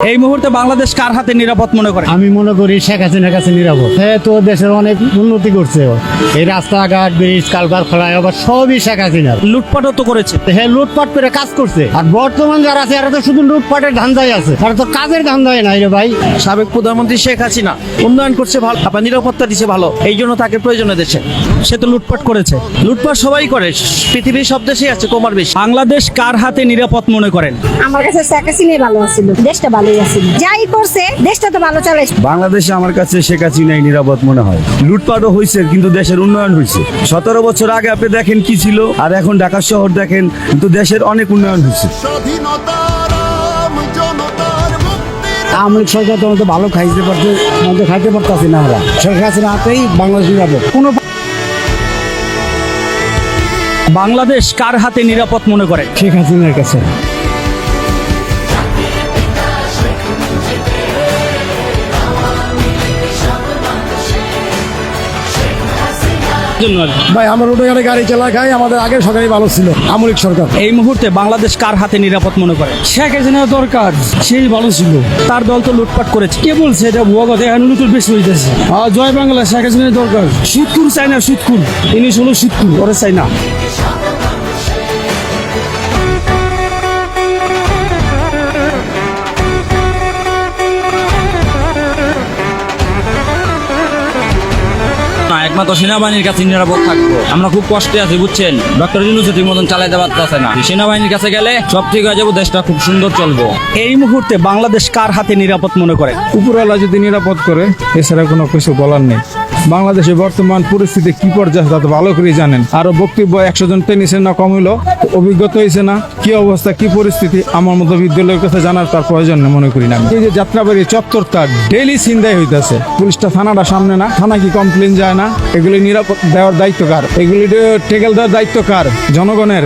এই মুহূর্তে বাংলাদেশ কার হাতে নিরাপদ মনে করে? আমি মনে করি শেখ হাসিনার কাছে নিরাপদ। হ্যাঁ, তো দেশের অনেক উন্নতি করছে। এই রাস্তাঘাট, ব্রিজ, কালভার, ফ্লাইওভার সবই শেখ হাসিনার। লুটপাটও তো করেছে। হ্যাঁ, লুটপাট করে কাজ করছে। আর বর্তমান যারা আছে এরা তো শুধু লুটপাটের ধান্দায় আছে, তারা তো কাজের ধান্দায় নাই রে ভাই। সাবেক প্রধানমন্ত্রী শেখ হাসিনা উন্নয়ন করছে ভালো, আপনার নিরাপত্তা দিচ্ছে ভালো, এই জন্য তাকে প্রয়োজনে দেশে। সে তো লুটপাট করেছে। লুটপাট সবাই করে, পৃথিবীর সব দেশেই আছে, কমার বেশি। বাংলাদেশ কার হাতে নিরাপদ মনে করেন? আমার কাছে শেখ হাসিনাই ভালো আছিল, দেশটা ভালোই আছিল, যাই করছে দেশটা তো ভালো চালাইছে। বাংলাদেশে আমার কাছে শেখ হাসিনাই নিরাপদ মনে হয়। লুটপাটও হয়েছে কিন্তু দেশের উন্নয়ন হয়েছে। 17 বছর আগে আপনি দেখেন কি ছিল, আর এখন ঢাকা শহর দেখেন, কিন্তু দেশের অনেক উন্নয়ন হয়েছে। আওয়ামী লীগ সরকার তো ভালো খাইতে পারছে, আমাদের খাইতে পারতেছি না। আমরা শেখ হাসিনা হাতেই বাংলাদেশ নিরাপদ। কোনো বাংলাদেশ কার হাতে নিরাপদ মনে করে? শেখ হাসিনার কাছে। ভাই আমরা রোডে ঘাটে গাড়ি চালা খাই, আমাদের আগের সরকারই ভালো ছিল, আওয়ামী লীগ সরকার। এই মুহূর্তে বাংলাদেশ কার হাতে নিরাপদ মনে করে? শেখ হাসিনা দরকার, সেই ভালো ছিল। তার দল তো লুটপাট করেছে। কে বলছে এটা ভুয়া কথা? এখন নতুন বেশি হইতেছে। জয় বাংলা, শেখ হাসিনা দরকার। সুদকুর চাই না, সুদকুর ইনি হলো শীতকুর, ওরে চাই না। একমাত্র সেনাবাহিনীর কাছে নিরাপদ থাকবো। আমরা খুব কষ্টে আছি, বুঝছেন। ডক্টর ইউনূস ঠিক মতন চালাইতে পারতেছে না। সেনাবাহিনীর কাছে গেলে সব ঠিক হয়ে যাবো, দেশটা খুব সুন্দর চলবো। এই মুহূর্তে বাংলাদেশ কার হাতে নিরাপদ মনে করে? উপরওয়ালা যদি নিরাপদ করে, এছাড়া কোনো কিছু বলার নেই। বাংলাদেশের বর্তমান পরিস্থিতি কি পর্যায়ে তা তো ভালো করে জানেন। আরো বক্তব্য 100 জন টেনিসের না কম হইলো, অভিজ্ঞতা হয়েছে না কি অবস্থা কি পরিস্থিতি। আমার মতো বিদ্যালয়ের কথা জানার তার প্রয়োজন নেই মনে করি না। এই যে যাত্রাবাড়ি চত্বরটা ডেইলি ছিনতাই হইতেছে, পুলিশটা থানাটা সামনে না, থানা কি কমপ্লেন যায় না? এগুলি নিরাপদ দেওয়ার দায়িত্ব কার? এগুলি টেকেল দেওয়ার দায়িত্ব কার? জনগণের।